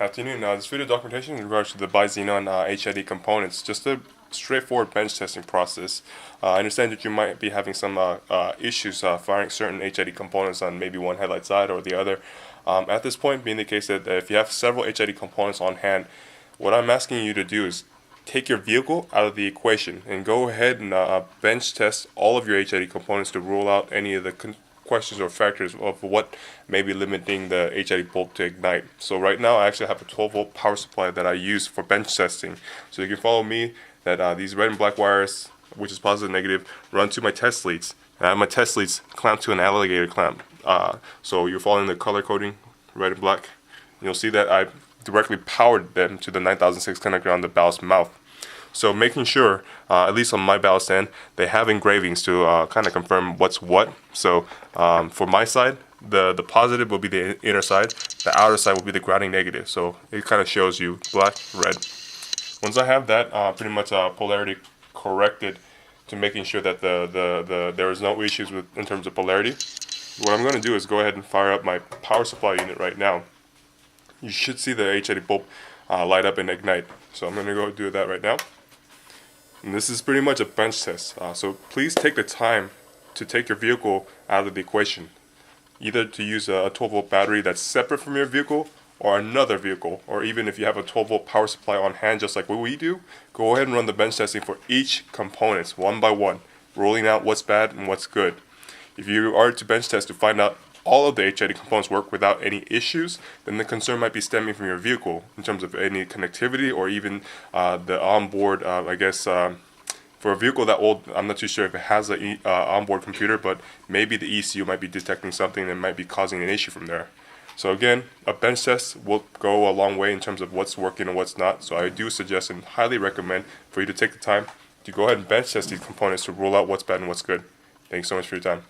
Afternoon. This video documentation in regards to the Xenon HID components, just a straightforward bench testing process. I understand that you might be having some issues firing certain HID components on maybe one headlight side or the other. At this point, being the case that if you have several HID components on hand, what I'm asking you to do is take your vehicle out of the equation and go ahead and bench test all of your HID components to rule out any of the questions or factors of what may be limiting the HID bulb to ignite. So right now I actually have a 12-volt power supply that I use for bench testing. So you can follow me that these red and black wires, which is positive and negative, run to my test leads. And I have my test leads clamped to an alligator clamp. So you're following the color coding, red and black. You'll see that I directly powered them to the 9006 connector on the ballast mouth. So making sure, at least on my ballast end, they have engravings to kind of confirm what's what. So for my side, the positive will be the inner side, the outer side will be the grounding negative. So it kind of shows you black, red. Once I have that pretty much polarity corrected to making sure that there is no issues in terms of polarity, what I'm going to do is go ahead and fire up my power supply unit right now. You should see the HID bulb light up and ignite. So I'm going to go do that right now. And this is pretty much a bench test, so please take the time to take your vehicle out of the equation. Either to use a 12-volt battery that's separate from your vehicle or another vehicle, or even if you have a 12-volt power supply on hand just like what we do, go ahead and run the bench testing for each component one by one, ruling out what's bad and what's good. If you are to bench test to find out all of the HID components work without any issues, then the concern might be stemming from your vehicle in terms of any connectivity or even the onboard, for a vehicle that old, I'm not too sure if it has an onboard computer, but maybe the ECU might be detecting something that might be causing an issue from there. So again, a bench test will go a long way in terms of what's working and what's not. So I do suggest and highly recommend for you to take the time to go ahead and bench test these components to rule out what's bad and what's good. Thanks so much for your time.